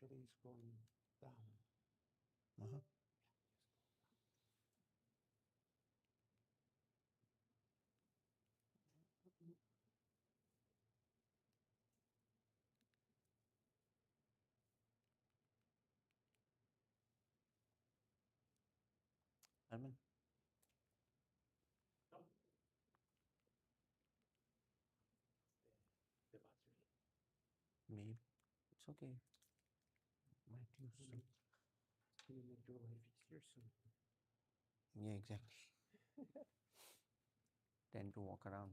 Actually, it's going down. Uh-huh. Arman, No, the battery. maybe it's okay. Might use some. It's gonna make your life easier soon. Yeah, exactly. Tend to walk around.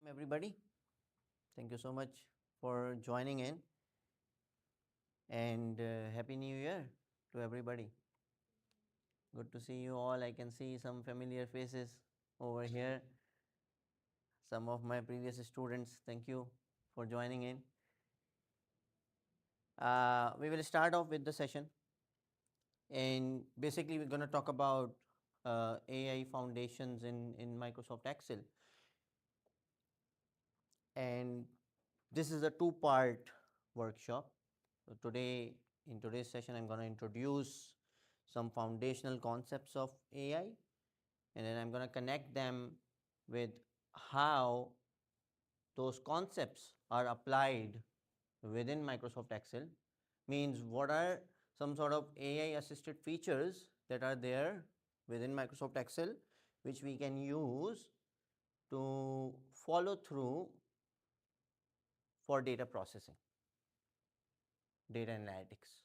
Everybody, thank you so much for joining in, and Happy New Year to everybody. Good to see you all. I can see some familiar faces over here. Some of my previous students, thank you for joining in. We will start off with the session, and basically we're going to talk about AI foundations in Microsoft Excel. And this is a two-part workshop. So today, in today's session, I'm going to introduce some foundational concepts of AI, and then I'm going to connect them with how those concepts are applied within Microsoft Excel. Means what are some sort of AI assisted features that are there within Microsoft Excel which we can use to follow through for data processing, data analytics.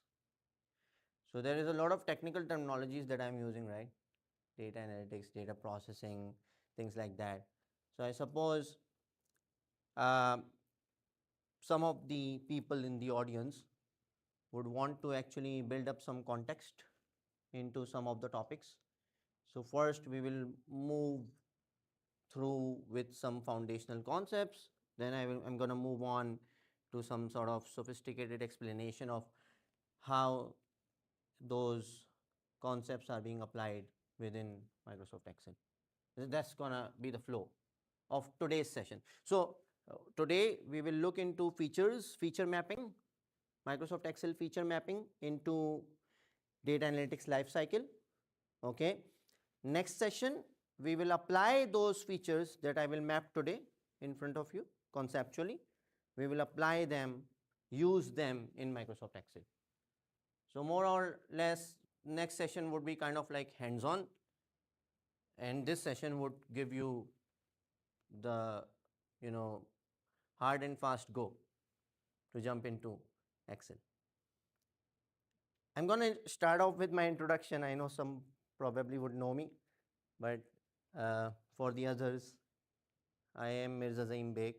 So there is a lot of technical terminologies that I'm using, right? Data analytics, data processing, things like that. So I suppose um, some of the people in the audience would want to actually build up some context into some of the topics. So first we will move through with some foundational concepts. Then I'm going to move on to some sort of sophisticated explanation of how those concepts are being applied within Microsoft Excel. That's going to be the flow of today's session. So today we will look into feature mapping, Microsoft Excel feature mapping into data analytics lifecycle. Okay. Next session, we will apply those features that I will map today in front of you conceptually. We will apply them, use them in Microsoft Excel. So more or less, next session would be kind of like hands-on, and this session would give you the, you know, hard and fast go to jump into Excel. I'm going to start off with my introduction. I know some probably would know me, but for the others, I am Mirza Baig,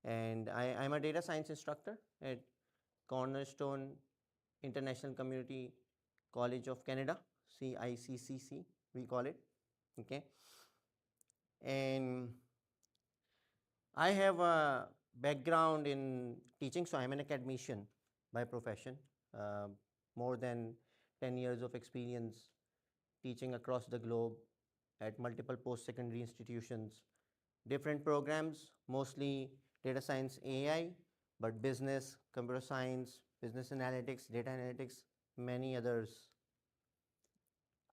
and I'm a data science instructor at Cornerstone International Community College of Canada, CICCC, we call it. Okay, and I have a background in teaching, so I'm an academician by profession. Uh, more than 10 years of experience teaching across the globe at multiple post-secondary institutions, different programs, mostly data science AI, but business, computer science, business analytics, data analytics, many others.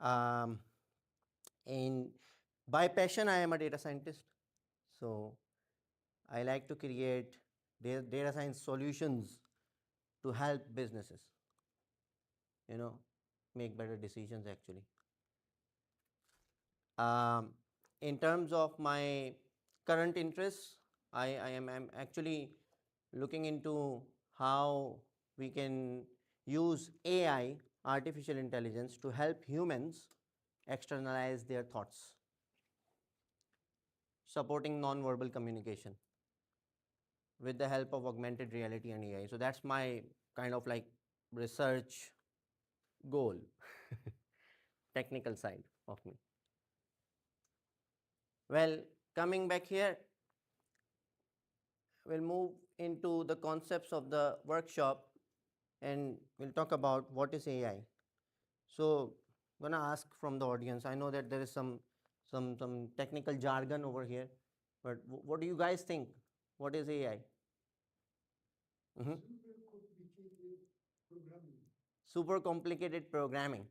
Um, and by passion, I am a data scientist. So I like to create data science solutions to help businesses, make better decisions actually. Um, in terms of my current interests, I'm actually looking into how we can use AI, artificial intelligence, to help humans externalize their thoughts, supporting non-verbal communication with the help of augmented reality and AI. So that's my kind of like research goal, technical side of me. Well, coming back here, we'll move into the concepts of the workshop and we'll talk about what is AI. So I'm gonna ask from the audience. I know that there is some technical jargon over here, but what do you guys think? What is AI? Super complicated programming.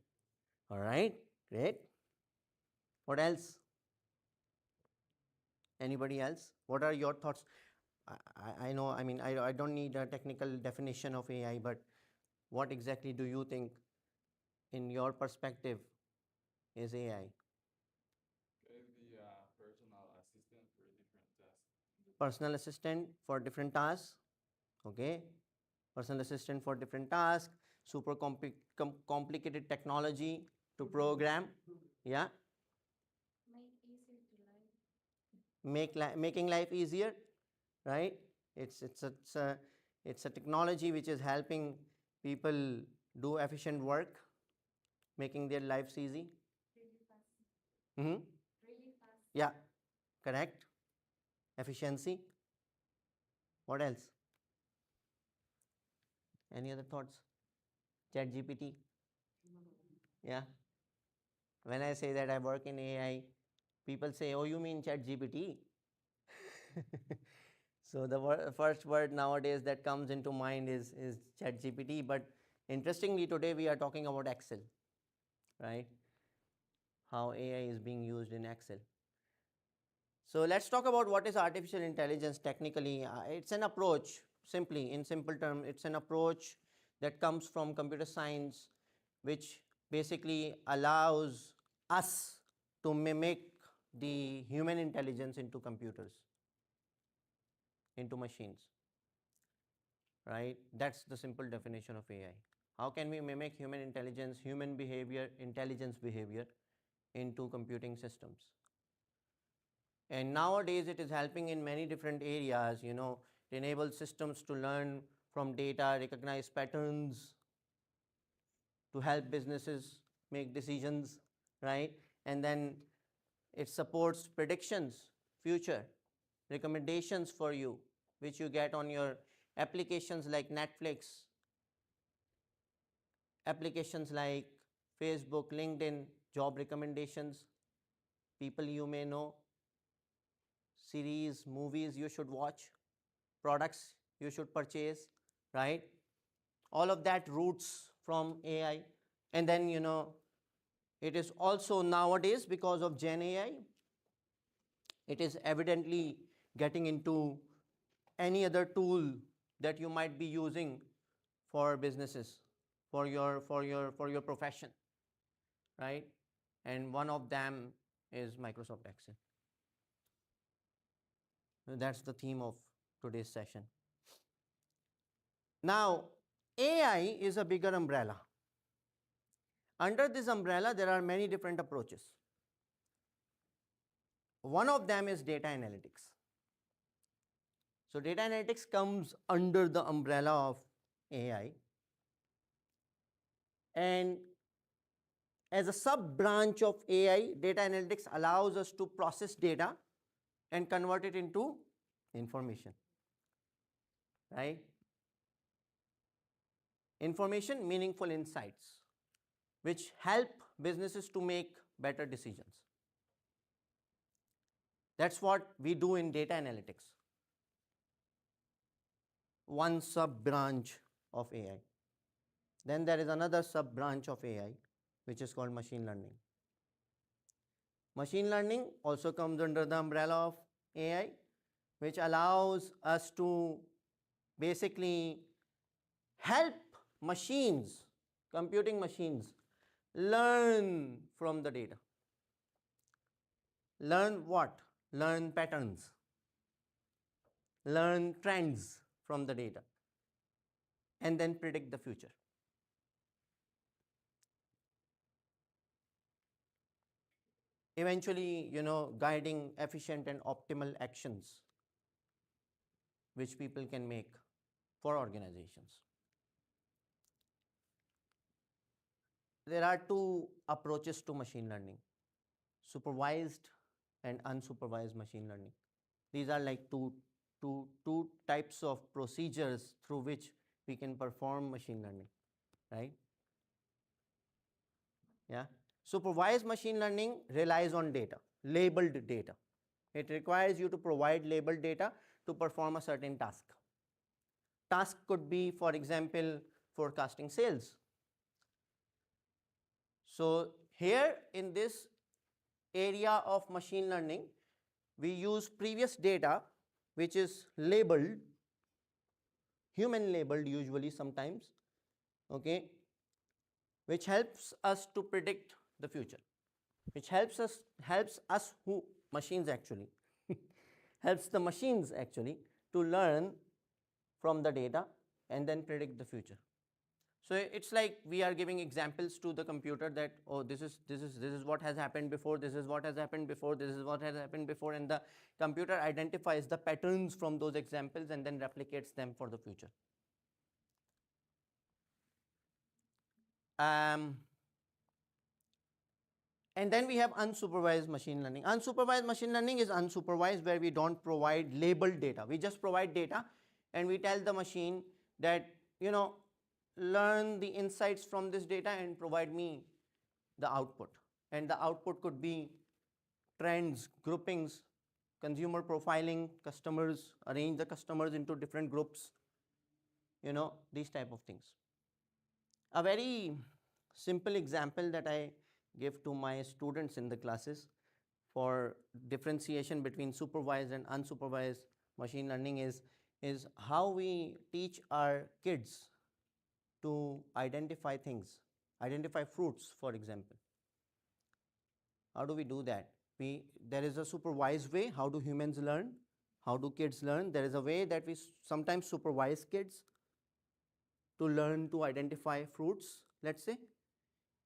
All right, great. What else? Anybody else? What are your thoughts? I know, I mean, I don't need a technical definition of AI, but what exactly do you think, in your perspective, is AI? Personal assistant for different tasks. Okay. Personal assistant for different tasks. Super complicated technology to program. Yeah. Making life easier, right? It's a technology which is helping people do efficient work, making their lives easy. Mm-hmm. Yeah, correct. Efficiency. What else? Any other thoughts? Chat GPT. Yeah. When I say that I work in AI, people say, "Oh, you mean Chat GPT?" So the first word nowadays that comes into mind is Chat GPT. But interestingly, today we are talking about Excel, right? How AI is being used in Excel. So let's talk about what is artificial intelligence technically. It's an approach, simply, in simple terms, it's an approach that comes from computer science, which basically allows us to mimic the human intelligence into computers, into machines, right? That's the simple definition of AI. How can we mimic human intelligence, human behavior, intelligence behavior into computing systems? And nowadays it is helping in many different areas, it enables systems to learn from data, recognize patterns, to help businesses make decisions, right? And then it supports predictions, future, recommendations for you, which you get on your applications like Netflix, applications like Facebook, LinkedIn, job recommendations, people you may know, series, movies you should watch, products you should purchase, right? All of that roots from AI. And then, it is also nowadays, because of Gen AI, it is evidently getting into any other tool that you might be using for businesses, for your profession, right? And one of them is Microsoft Excel. That's the theme of today's session. Now, AI is a bigger umbrella. Under this umbrella, there are many different approaches. One of them is data analytics. So data analytics comes under the umbrella of AI. And as a sub-branch of AI, data analytics allows us to process data and convert it into information, right? Information, meaningful insights, which help businesses to make better decisions. That's what we do in data analytics. One sub-branch of AI. Then there is another sub-branch of AI, which is called machine learning. Machine learning also comes under the umbrella of AI, which allows us to basically help machines, computing machines, learn from the data. Learn what? Learn patterns. Learn trends from the data. And then predict the future. eventually, guiding efficient and optimal actions which people can make for organizations. There are two approaches to machine learning: supervised and unsupervised machine learning. These are like two types of procedures through which we can perform machine learning, right? Yeah. Supervised machine learning relies on data, labeled data. It requires you to provide labeled data to perform a certain task. Task could be, for example, forecasting sales. So here in this area of machine learning, we use previous data which is labeled, human labeled usually sometimes, okay, which helps us to predict the future, which helps us who machines actually helps the machines actually to learn from the data and then predict the future. So it's like we are giving examples to the computer that, oh, this is what has happened before, this is what has happened before, this is what has happened before, and the computer identifies the patterns from those examples and then replicates them for the future. And then we have unsupervised machine learning. Unsupervised machine learning is unsupervised, where we don't provide labeled data. We just provide data and we tell the machine that, learn the insights from this data and provide me the output. And the output could be trends, groupings, consumer profiling, customers, arrange the customers into different groups, these type of things. A very simple example that I give to my students in the classes for differentiation between supervised and unsupervised machine learning is how we teach our kids to identify things, identify fruits, for example. How do we do that? There is a supervised way. How do humans learn? How do kids learn? There is a way that we sometimes supervise kids to learn to identify fruits, let's say.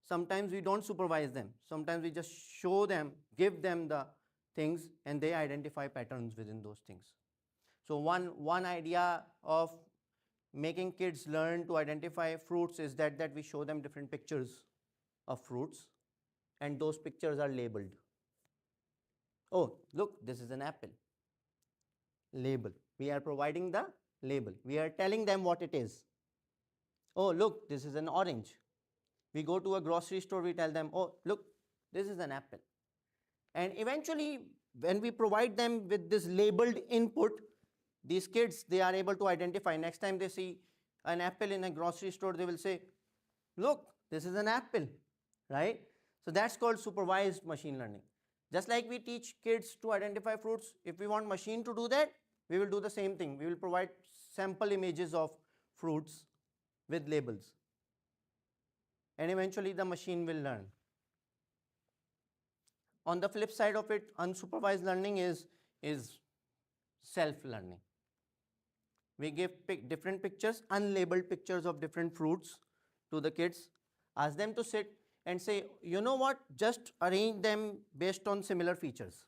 Sometimes we don't supervise them. Sometimes we just show them, give them the things, and they identify patterns within those things. So one idea of making kids learn to identify fruits is that we show them different pictures of fruits, and those pictures are labeled. Oh, look, this is an apple. Label. We are providing the label. We are telling them what it is. Oh, look, this is an orange. We go to a grocery store, we tell them, oh, look, this is an apple. And eventually, when we provide them with this labeled input, these kids, they are able to identify. Next time they see an apple in a grocery store, they will say, look, this is an apple, right? So that's called supervised machine learning. Just like we teach kids to identify fruits, if we want machine to do that, we will do the same thing. We will provide sample images of fruits with labels. And eventually the machine will learn. On the flip side of it, unsupervised learning is self-learning. We give different pictures, unlabeled pictures of different fruits to the kids, ask them to sit and say, you know what, just arrange them based on similar features.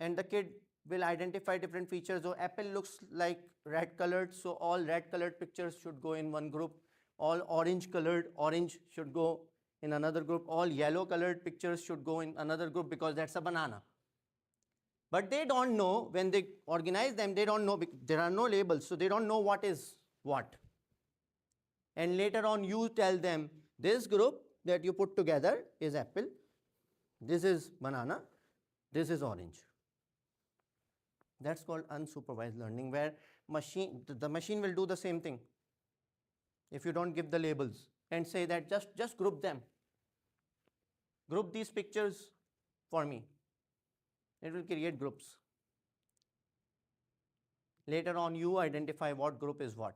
And the kid will identify different features. So apple looks like red colored, so all red colored pictures should go in one group. All orange colored, orange should go in another group. All yellow colored pictures should go in another group because that's a banana. But they don't know, when they organize them, they don't know, there are no labels, so they don't know what is what. And later on you tell them, this group that you put together is apple, this is banana, this is orange. That's called unsupervised learning, where the machine will do the same thing. If you don't give the labels and say that just group them. Group these pictures for me. It will create groups. Later on, you identify what group is what.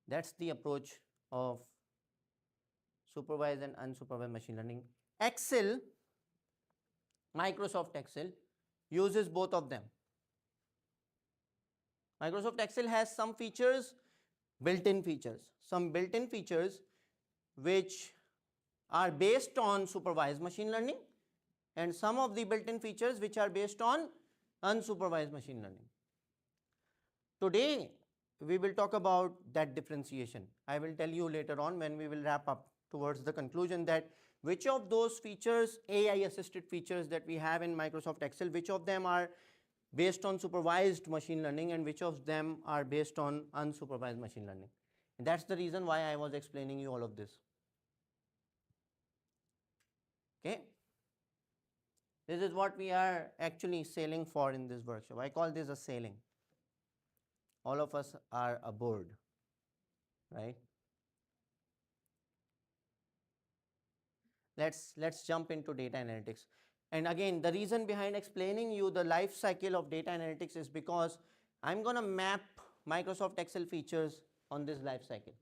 That's the approach of supervised and unsupervised machine learning. Excel, Microsoft Excel, uses both of them. Microsoft Excel has some features, built-in features. Some built-in features which are based on supervised machine learning and some of the built-in features which are based on unsupervised machine learning. Today, we will talk about that differentiation. I will tell you later on when we will wrap up towards the conclusion that which of those features, AI assisted features that we have in Microsoft Excel, which of them are based on supervised machine learning and which of them are based on unsupervised machine learning. And that's the reason why I was explaining you all of this. Okay. This is what we are actually sailing for in this workshop. I call this a sailing. All of us are aboard, right? Let's jump into data analytics. And again, the reason behind explaining you the life cycle of data analytics is because I'm going to map Microsoft Excel features on this life cycle.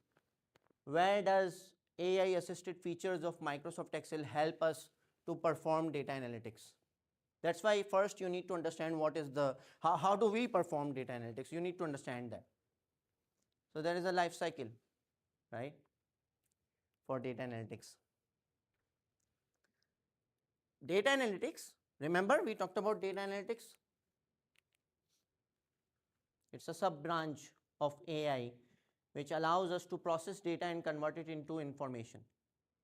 Where does AI assisted features of Microsoft Excel help us to perform data analytics? That's why first you need to understand what is the, how do we perform data analytics? You need to understand that. So there is a life cycle, right, for data analytics. Data analytics, remember we talked about data analytics? It's a sub-branch of AI which allows us to process data and convert it into information,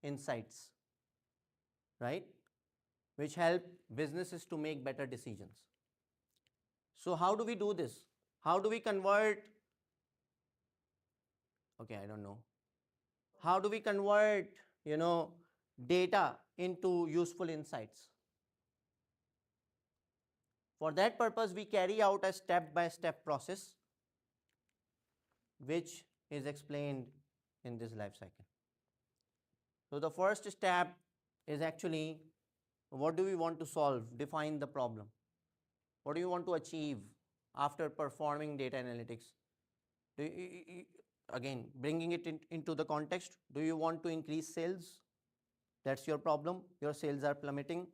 insights, right? Which help businesses to make better decisions. So how do we do this? How do we convert, okay, I don't know. How do we convert, data into useful insights? For that purpose, we carry out a step-by-step process which is explained in this life cycle. So the first step is actually, what do we want to solve? Define the problem. What do you want to achieve after performing data analytics? Again, bringing it into the context, do you want to increase sales? That's your problem. Your sales are plummeting.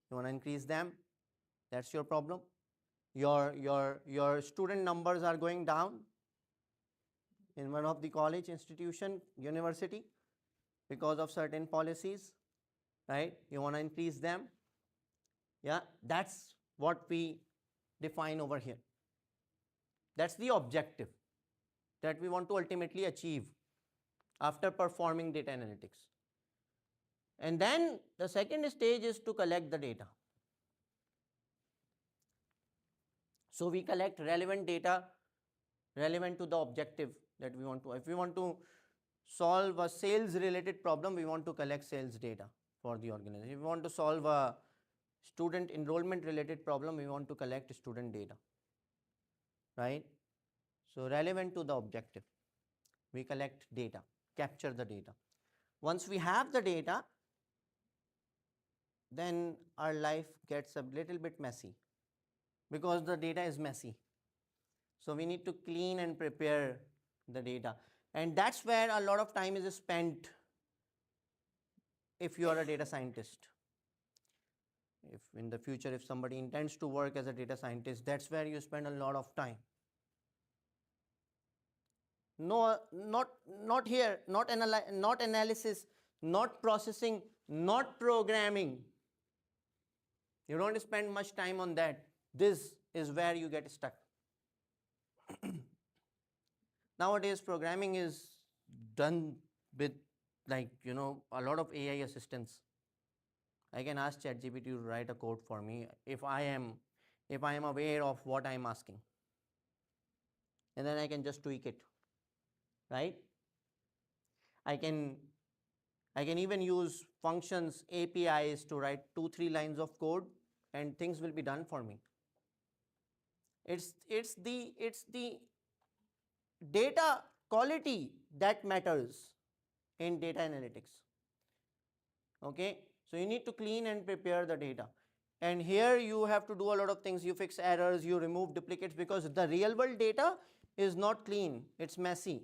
You want to increase them? That's your problem. Your student numbers are going down in one of the college, institution, university because of certain policies, right? You want to increase them. Yeah, that's what we define over here. That's the objective that we want to ultimately achieve after performing data analytics. And then the second stage is to collect the data. So we collect relevant data relevant to the objective that we want to. If we want to solve a sales related problem, we want to collect sales data for the organization. If we want to solve a student enrollment related problem, we want to collect student data, right? So relevant to the objective, we collect data, capture the data. Once we have the data, then our life gets a little bit messy because the data is messy. So we need to clean and prepare the data. And that's where a lot of time is spent if you are a data scientist. If in the future, if somebody intends to work as a data scientist, that's where you spend a lot of time. No, not here, not analysis, not processing, not programming. You don't spend much time on that. This is where you get stuck. Nowadays, programming is done with a lot of AI assistance. I can ask ChatGPT to write a code for me if I am aware of what I am asking. And then I can just tweak it, right? I can even use functions, APIs to write 2-3 lines of code and things will be done for me. It's the data quality that matters in data analytics. Okay, so you need to clean and prepare the data. And here you have to do a lot of things. You fix errors, you remove duplicates, because the real world data is not clean, it's messy.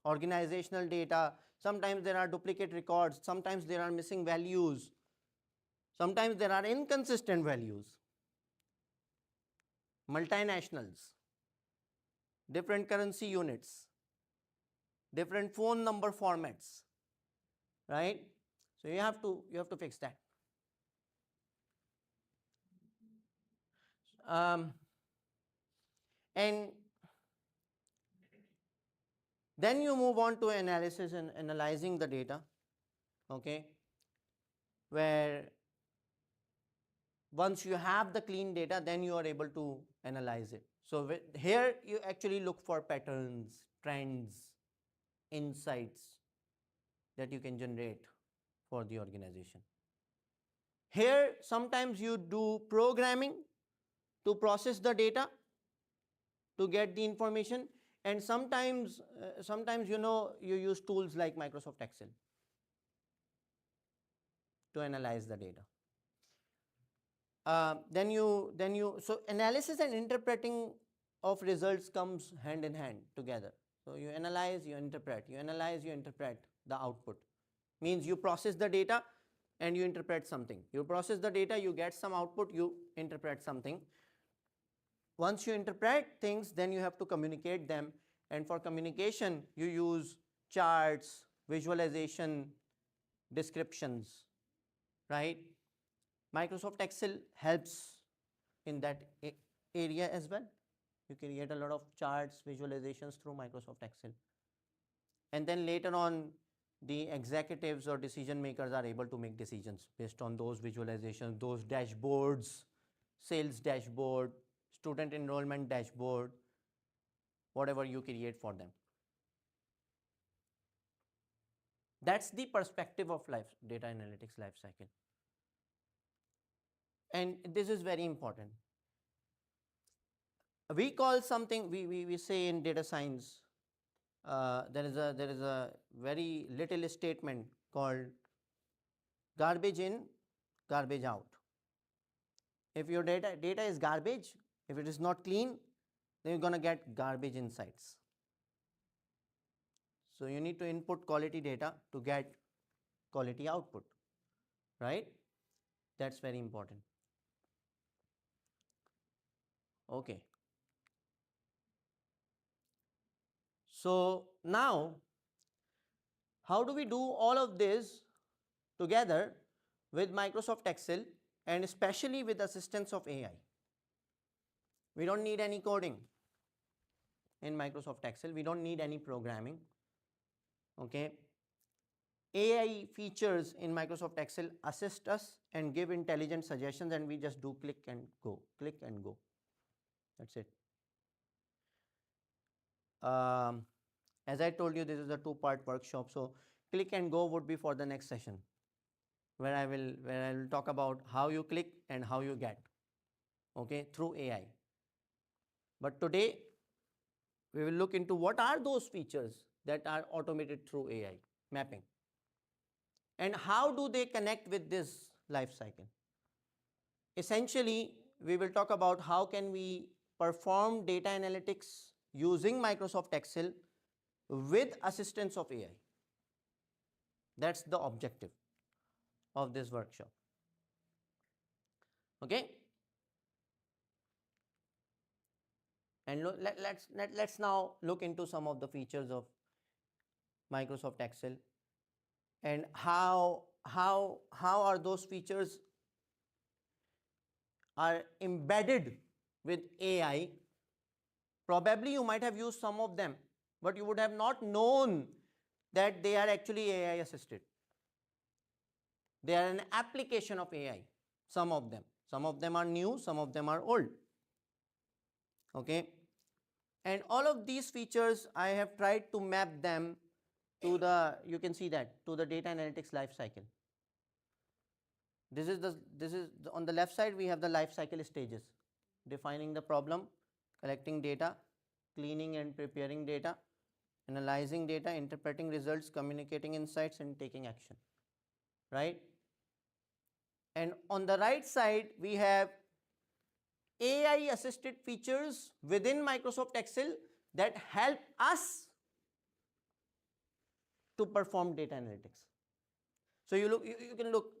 Organizational data, sometimes there are duplicate records, sometimes there are missing values, sometimes there are inconsistent values. Multinationals, different currency units, different phone number formats, right? So you have to fix that. And then you move on to analysis and analyzing the data, okay, where once you have the clean data, then you are able to analyze it. So here you actually look for patterns, trends, insights that you can generate for the organization. Here sometimes you do programming to process the data to get the information, and sometimes you use tools like Microsoft Excel to analyze the data. So analysis and interpreting of results comes hand in hand together. So you analyze, you interpret, you analyze, you interpret the output. Means you process the data and you interpret something. You process the data, you get some output, you interpret something. Once you interpret things, then you have to communicate them, and for communication you use charts, visualization, descriptions, right? Microsoft Excel helps in that area as well. You create a lot of charts, visualizations through Microsoft Excel. And then later on, the executives or decision makers are able to make decisions based on those visualizations, those dashboards, sales dashboard, student enrollment dashboard, whatever you create for them. That's the perspective of data analytics life cycle. And this is very important. We call something, we say in data science, there is a very little statement called garbage in, garbage out. If your data is garbage, if it is not clean, then you're going to get garbage insights. So you need to input quality data to get quality output, right? That's very important. Okay. So now, how do we do all of this together with Microsoft Excel, and especially with assistance of AI? We don't need any coding in Microsoft Excel. We don't need any programming. Okay. AI features in Microsoft Excel assist us and give intelligent suggestions, and we just do click and go, click and go. That's it. As I told you, this is a two-part workshop. So click and go would be for the next session, where I will talk about how you click and how you get, okay, through AI. But today we will look into what are those features that are automated through AI mapping, and how do they connect with this life cycle. Essentially, we will talk about how can we perform data analytics using Microsoft Excel with assistance of AI. That's the objective of this workshop. Okay. And let's now look into some of the features of Microsoft Excel, and how are those features are embedded with AI. Probably you might have used some of them, but you would have not known that they are actually AI assisted. They are an application of AI, some of them. Some of them are new, some of them are old. Okay. And all of these features, I have tried to map them to the, you can see that, to the data analytics life cycle. This is on the left side, we have the life cycle stages: defining the problem, collecting data, cleaning and preparing data, analyzing data, interpreting results, communicating insights, and taking action, right? And on the right side, we have AI assisted features within Microsoft Excel that help us to perform data analytics. So you can look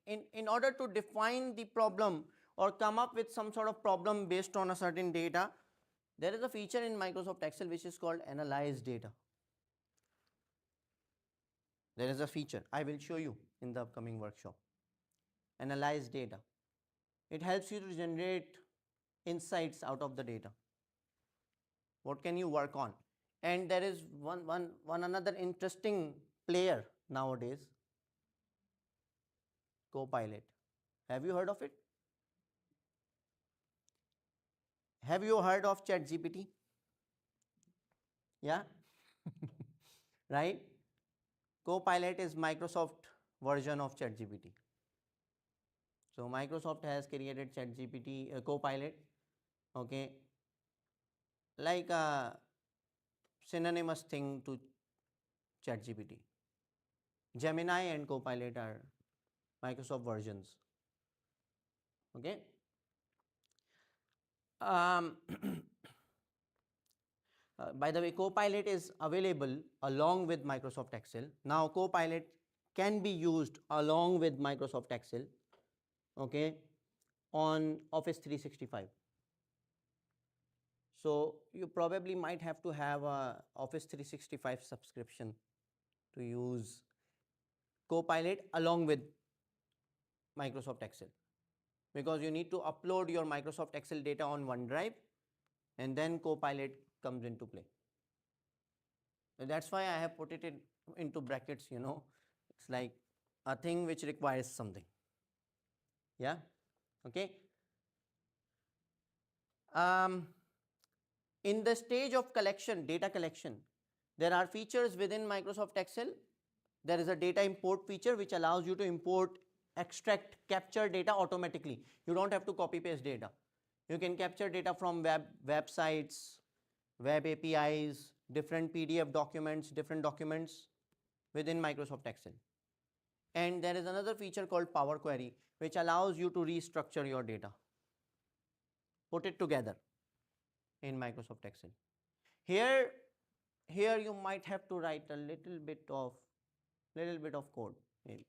in order to define the problem or come up with some sort of problem based on a certain data. There is a feature in Microsoft Excel which is called analyze data. There is a feature, I will show you in the upcoming workshop. Analyze data. It helps you to generate insights out of the data. What can you work on? And there is one another interesting player nowadays, Copilot. Have you heard of it? Have you heard of ChatGPT? Yeah? Right? Copilot is Microsoft version of ChatGPT. So Microsoft has created ChatGPT, Copilot, okay, like a synonymous thing to ChatGPT. Gemini and Copilot are Microsoft versions. Okay. By the way, Copilot is available along with Microsoft Excel. Now, Copilot can be used along with Microsoft Excel, okay, on Office 365. So you probably might have to have a Office 365 subscription to use Copilot along with Microsoft Excel, because you need to upload your Microsoft Excel data on OneDrive and then Copilot comes into play. And that's why I have put it into brackets, you know, it's like a thing which requires something. Yeah, okay. In the stage of collection, data collection, there are features within Microsoft Excel. There is a data import feature which allows you to import, extract, capture data automatically. You don't have to copy paste data. You can capture data from websites, web APIs, different PDF documents, different documents within Microsoft Excel. And there is another feature called Power Query, which allows you to restructure your data, put it together in Microsoft Excel. Here you might have to write a little bit of code, maybe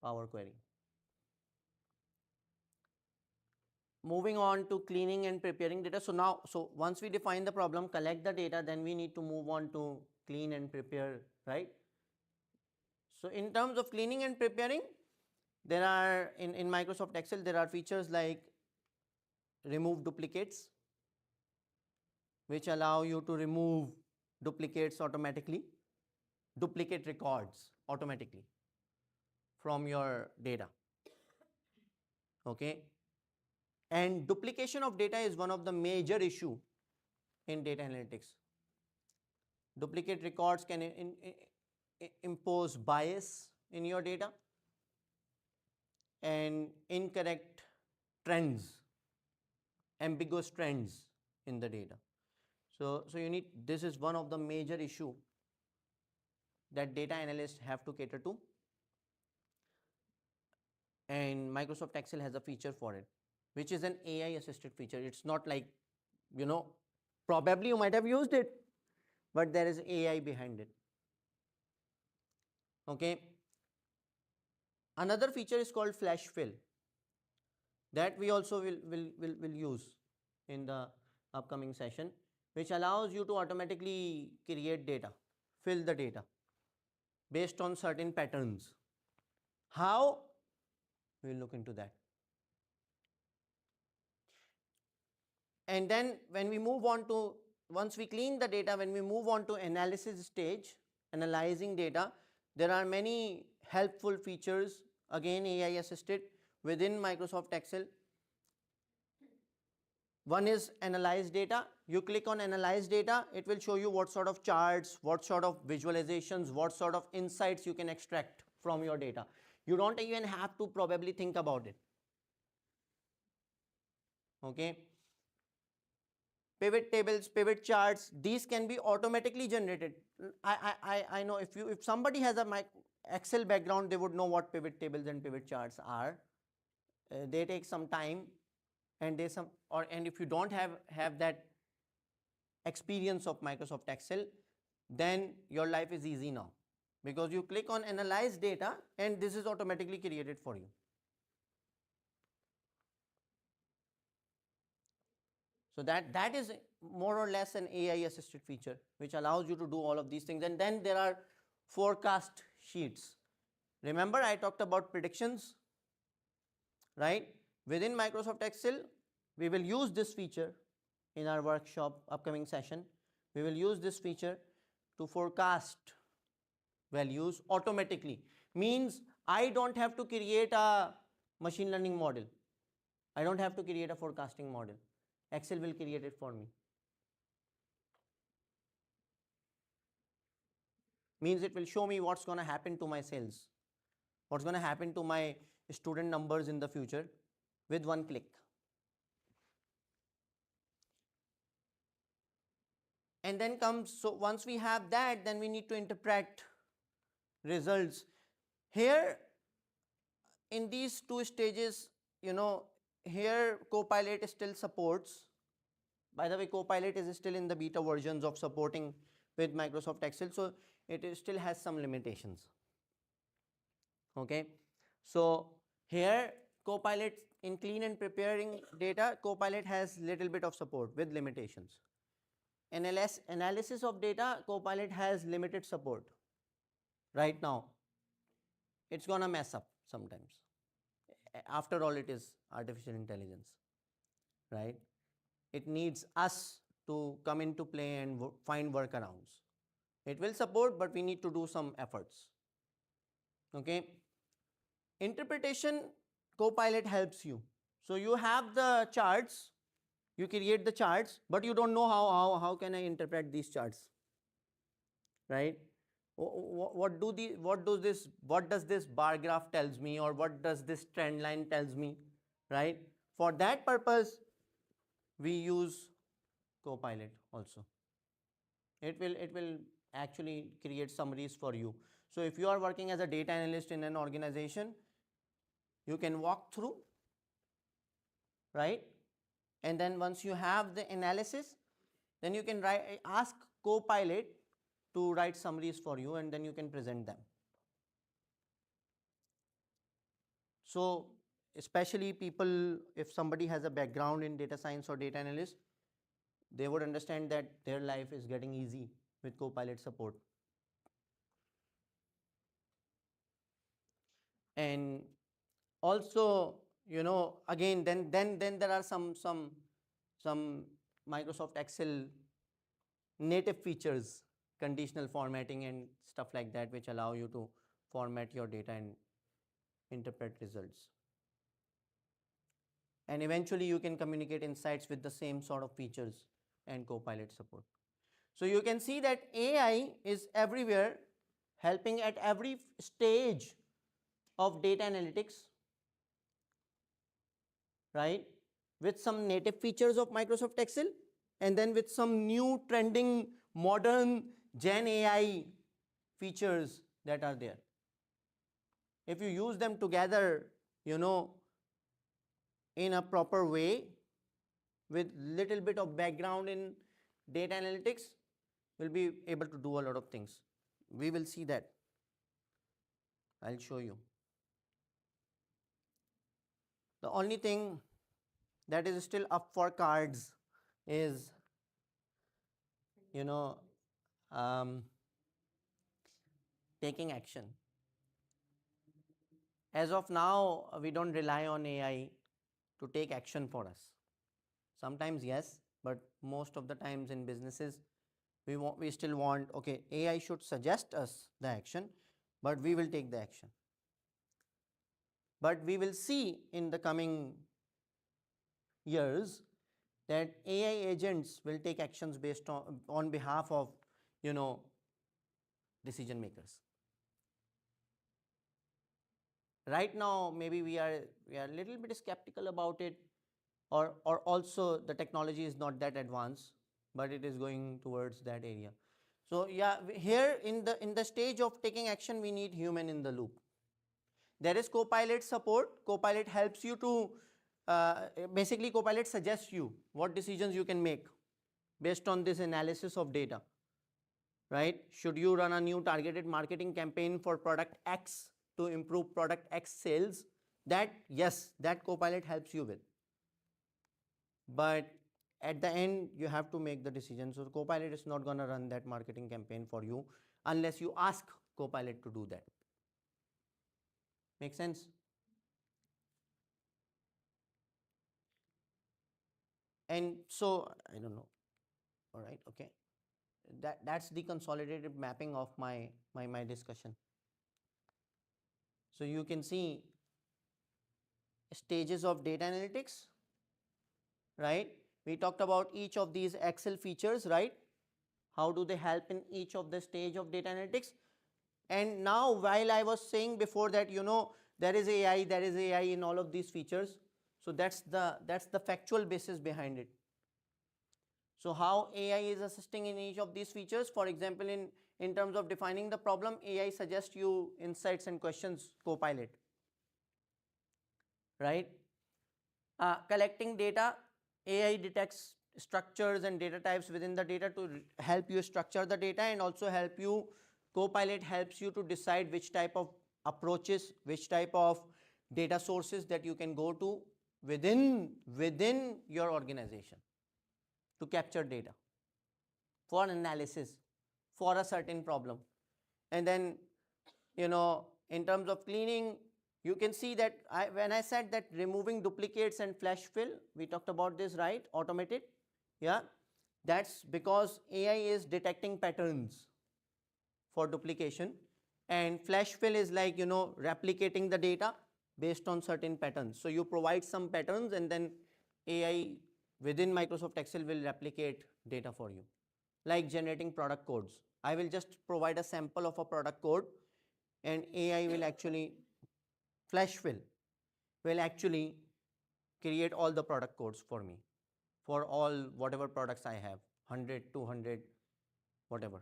Power Query. Moving on to cleaning and preparing data. So once we define the problem, collect the data, then we need to move on to clean and prepare, right? So in terms of cleaning and preparing, there are in Microsoft Excel, there are features like remove duplicates, which allow you to remove duplicates automatically, duplicate records automatically from your data. Okay. And duplication of data is one of the major issue in data analytics. Duplicate records can impose bias in your data and incorrect trends, ambiguous trends in the data. So you need, this is one of the major issue that data analysts have to cater to, and Microsoft Excel has a feature for it, which is an AI assisted feature. It's not like, you know, probably you might have used it, but there is AI behind it. Okay. Another feature is called flash fill, that we also will use in the upcoming session, which allows you to automatically create data, fill the data based on certain patterns. How? We'll look into that. And then when we move on to, once we clean the data, when we move on to analysis stage, analyzing data, there are many helpful features, again AI assisted, within Microsoft Excel. One is analyze data. You click on analyze data, it will show you what sort of charts, what sort of visualizations, what sort of insights you can extract from your data. You don't even have to probably think about it. Okay. Pivot tables, pivot charts, these can be automatically generated. I know if somebody has a Excel background, they would know what pivot tables and pivot charts are. They take some time, and and if you don't have that experience of Microsoft Excel, then your life is easy now, because you click on analyze data and this is automatically created for you. So that is more or less an AI assisted feature which allows you to do all of these things. And then there are forecast sheets. Remember I talked about predictions, right? Within Microsoft Excel, we will use this feature in our workshop upcoming session. We will use this feature to forecast values automatically. Means I don't have to create a machine learning model. I don't have to create a forecasting model. Excel will create it for me. Means it will show me what's going to happen to my sales, what's going to happen to my student numbers in the future with one click. And then comes, so once we have that, then we need to interpret results. Here in these two stages, here Copilot still supports. By the way, Copilot is still in the beta versions of supporting with Microsoft Excel, so it still has some limitations. Okay, so here Copilot in clean and preparing data, Copilot has little bit of support with limitations. Analysis of data, Copilot has limited support. Right now, it's gonna mess up sometimes. After all, it is artificial intelligence, right? It needs us to come into play and find workarounds. It will support, but we need to do some efforts. Okay. Interpretation, Copilot helps you. So you have the charts, you create the charts, but you don't know how can I interpret these charts, right? What does this bar graph tells me, or what does this trend line tells me, right? For that purpose, we use Copilot also. It will actually create summaries for you. So if you are working as a data analyst in an organization, you can walk through, right? And then once you have the analysis, then you can ask Copilot to write summaries for you, and then you can present them. So especially people, if somebody has a background in data science or data analyst, they would understand that their life is getting easy with Copilot support. And also, again, then there are some Microsoft Excel native features, conditional formatting and stuff like that, which allow you to format your data and interpret results. And eventually you can communicate insights with the same sort of features and Copilot support. So you can see that AI is everywhere, helping at every stage of data analytics, right? With some native features of Microsoft Excel, and then with some new trending modern Gen AI features that are there. If you use them together, in a proper way, with little bit of background in data analytics, we'll be able to do a lot of things. We will see that. I'll show you. The only thing that is still up for cards is, taking action. As of now, we don't rely on AI to take action for us. Sometimes yes, but most of the times in businesses, we still want, okay, AI should suggest us the action, but we will take the action. But we will see in the coming years that AI agents will take actions based on behalf of, decision makers. Right now, maybe we are a little bit skeptical about it, or also the technology is not that advanced, but it is going towards that area. So yeah, here in the stage of taking action, we need human in the loop. There is Copilot support. Copilot helps you to, basically Copilot suggests you what decisions you can make based on this analysis of data, right? Should you run a new targeted marketing campaign for product X to improve product X sales? That, yes, that Copilot helps you with. But at the end, you have to make the decision. So Copilot is not going to run that marketing campaign for you unless you ask Copilot to do that. Make sense? And so, I don't know. All right, okay. That's the consolidated mapping of my discussion. So you can see stages of data analytics, right? We talked about each of these Excel features, right? How do they help in each of the stage of data analytics? And now, while I was saying before that, there is AI in all of these features. So that's the factual basis behind it. So how AI is assisting in each of these features? For example, in terms of defining the problem, AI suggests you insights and questions, Copilot, right? Collecting data, AI detects structures and data types within the data to help you structure the data, and also help you, Copilot helps you to decide which type of approaches, which type of data sources that you can go to within your organization to capture data for analysis for a certain problem. And then, in terms of cleaning, you can see that when I said that removing duplicates and flash fill, we talked about this, right? Automated. Yeah, that's because AI is detecting patterns for duplication, and flash fill is like, replicating the data based on certain patterns. So you provide some patterns, and then AI within Microsoft Excel will replicate data for you, like generating product codes. I will just provide a sample of a product code, and AI will actually, flash fill will actually create all the product codes for me, for all whatever products I have, 100, 200, whatever.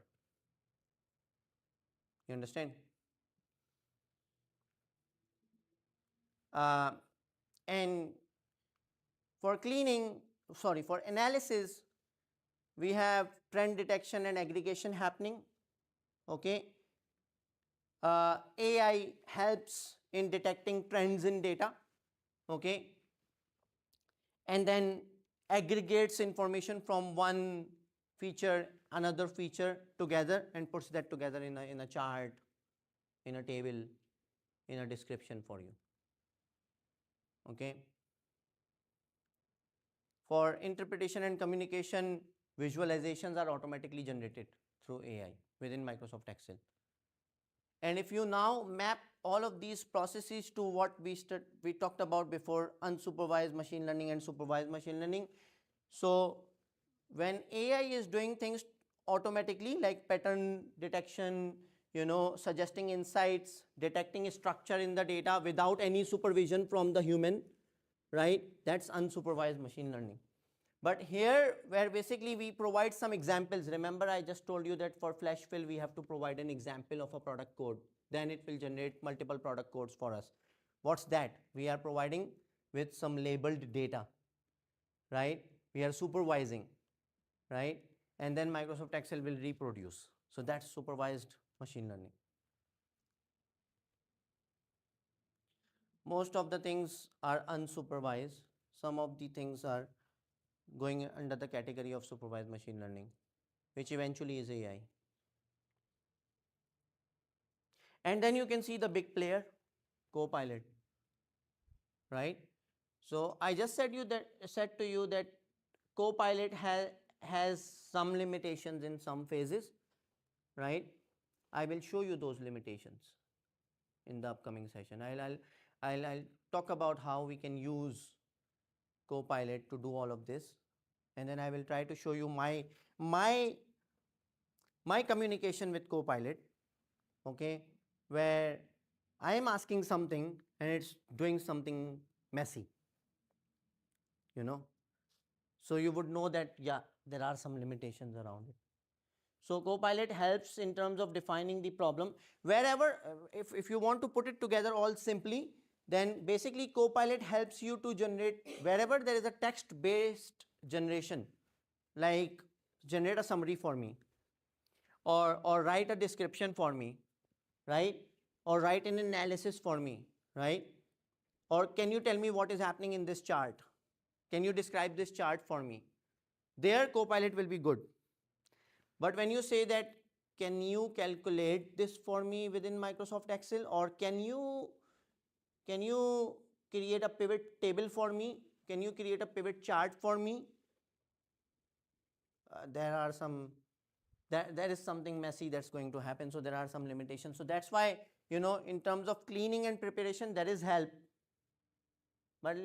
You understand? And for cleaning, sorry, for analysis, we have trend detection and aggregation happening. Okay. AI helps in detecting trends in data. Okay. And then aggregates information from one feature, another feature together, and puts that together in a chart, in a table, in a description for you. Okay. For interpretation and communication, visualizations are automatically generated through AI within Microsoft Excel. And if you now map all of these processes to what we talked about before, unsupervised machine learning and supervised machine learning. So when AI is doing things automatically, like pattern detection, suggesting insights, detecting structure in the data without any supervision from the human, right? That's unsupervised machine learning. But here, where basically we provide some examples, remember I just told you that for flash fill we have to provide an example of a product code, then it will generate multiple product codes for us. What's that? We are providing with some labeled data, right? We are supervising, right? And then Microsoft Excel will reproduce. So that's supervised machine learning. Most of the things are unsupervised. Some of the things are going under the category of supervised machine learning, which eventually is AI. And then you can see the big player, Copilot, right? So I just said to you that Copilot has some limitations in some phases, right? I will show you those limitations in the upcoming session. I'll talk about how we can use Copilot to do all of this, and then I will try to show you my communication with Copilot, okay, where I am asking something and it's doing something messy, So you would know that, yeah, there are some limitations around it. So Copilot helps in terms of defining the problem. Wherever, if you want to put it together all simply, then basically Copilot helps you to generate, wherever there is a text-based generation, like generate a summary for me, or write a description for me, right? Or write an analysis for me, right? Or can you tell me what is happening in this chart? Can you describe this chart for me? There Copilot will be good. But when you say that, can you calculate this for me within Microsoft Excel, or can you can you create a pivot table for me? Can you create a pivot chart for me? There are some, there is something messy that's going to happen, so there are some limitations. So that's why, in terms of cleaning and preparation, there is help, but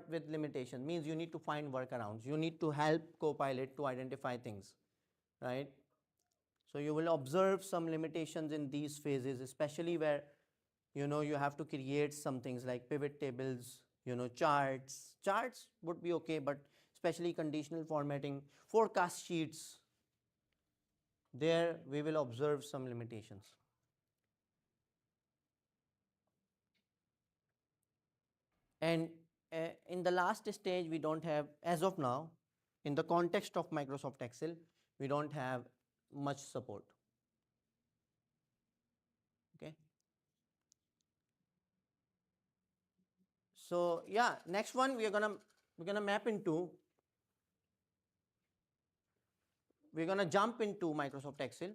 with limitation, means you need to find workarounds. You need to help Copilot to identify things, right? So you will observe some limitations in these phases, especially where you have to create some things like pivot tables, charts. Charts would be okay, but especially conditional formatting, forecast sheets, there we will observe some limitations. And in the last stage, we don't have, as of now, in the context of Microsoft Excel, we don't have much support. Okay. So yeah, next one we're gonna map into. We're gonna jump into Microsoft Excel,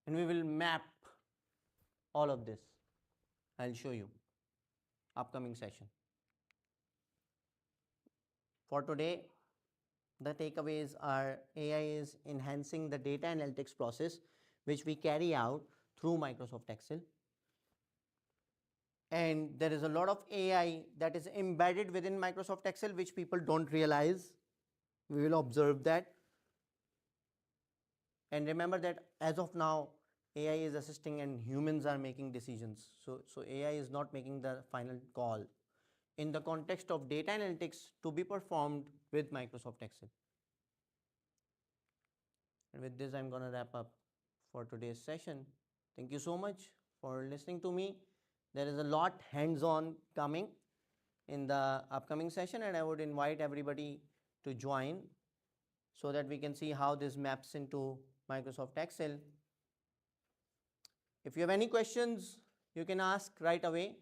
and we will map all of this. I'll show you. Upcoming session. For today, the takeaways are AI is enhancing the data analytics process, which we carry out through Microsoft Excel. And there is a lot of AI that is embedded within Microsoft Excel, which people don't realize. We will observe that. And remember that as of now, AI is assisting and humans are making decisions. So AI is not making the final call in the context of data analytics to be performed with Microsoft Excel. And with this, I'm going to wrap up for today's session. Thank you so much for listening to me. There is a lot hands-on coming in the upcoming session, and I would invite everybody to join so that we can see how this maps into Microsoft Excel. If you have any questions, you can ask right away.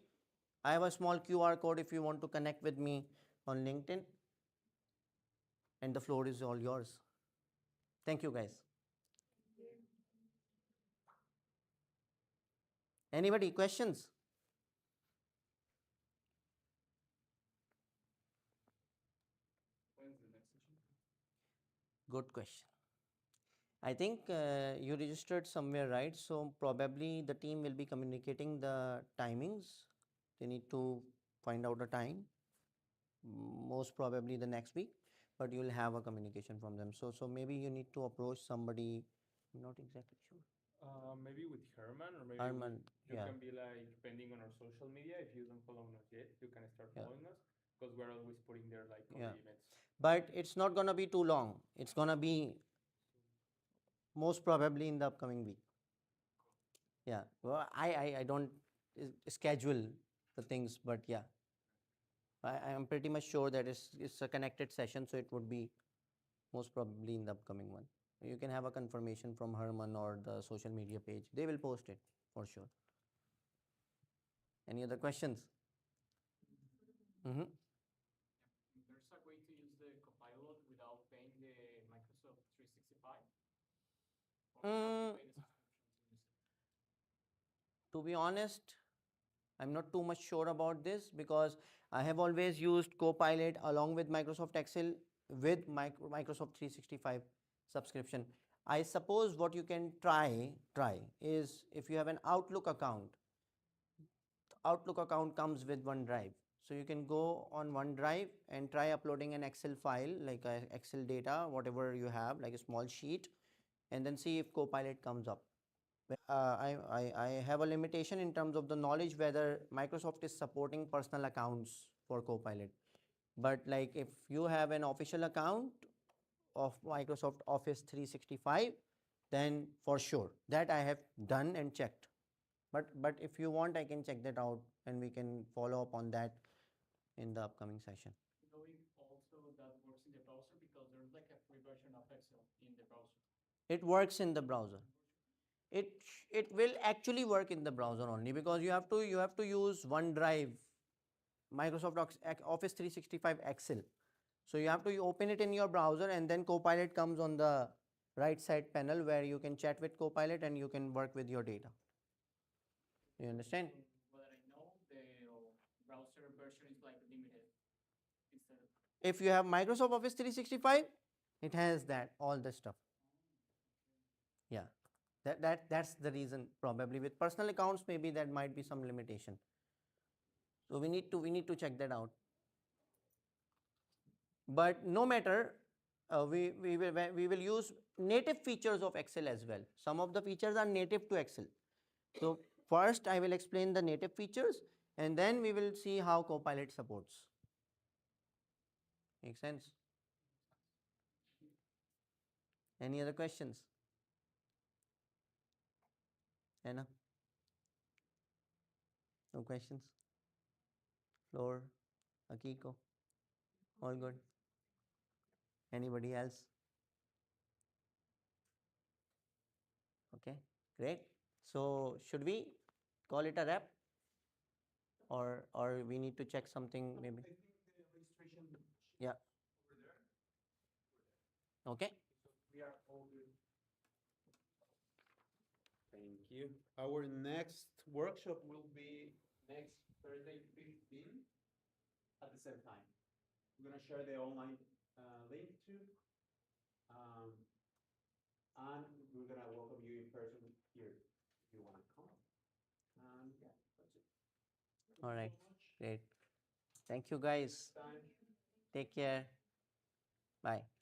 I have a small QR code if you want to connect with me on LinkedIn. And the floor is all yours. Thank you, guys. Anybody, questions? When's the next session? Good question. I think you registered somewhere, right? So probably the team will be communicating the timings. They need to find out a time, most probably the next week, but you will have a communication from them. So maybe you need to approach somebody. I'm not exactly sure. Maybe with Herman, or maybe Herman, you yeah. can be like, depending on our social media, if you don't follow us yet, you can start Yeah. following us, because we're always putting there like all Yeah. the events. But it's not going to be too long. It's going to be most probably in the upcoming week. Yeah. Well, I don't schedule the things, but yeah. I am pretty much sure that it's a connected session, so it would be most probably in the upcoming one. You can have a confirmation from Herman or the social media page. They will post it for sure. Any other questions? Mm-hmm. There's a way to use the Copilot without paying the Microsoft 365? Or have you paid a subscription to use it? To be honest, I'm not too much sure about this because I have always used Copilot along with Microsoft Excel with Microsoft 365 subscription. I suppose what you can try is if you have an Outlook account. Outlook account comes with OneDrive. So you can go on OneDrive and try uploading an Excel file like Excel data, whatever you have, like a small sheet, and then see if Copilot comes up. I have a limitation in terms of the knowledge whether Microsoft is supporting personal accounts for Copilot. But like if you have an official account of Microsoft Office 365, then for sure that I have done and checked. But if you want, I can check that out and we can follow up on that in the upcoming session. You know if also that works in the browser, because there's like a free version of Excel in the browser. It works in the browser. It will actually work in the browser only because you have to use OneDrive, Microsoft Office 365 Excel. So you have to open it in your browser and then Copilot comes on the right side panel where you can chat with Copilot and you can work with your data. You understand? What I know, the browser If you have Microsoft Office 365, it has that, all the stuff. Yeah, that's the reason. Probably with personal accounts, maybe that might be some limitation. So we need to check that out. But no matter, we will use native features of Excel as well. Some of the features are native to Excel. So first I will explain the native features, and then we will see how Copilot supports. Make sense? Any other questions? Anna? No questions? Floor? Akiko? All good? Anybody else? Okay, great. So should we call it a wrap, or we need to check something maybe? I think the registration sheet Yeah. over there. Okay. So we are all good. Thank you. Our next workshop will be next Thursday, 15, at the same time. We're gonna share the online link too. And we're gonna welcome you in person here if you wanna come. And yeah, that's it. Thank All you right. so much. Great. Thank you guys. Next time. Take care. Bye.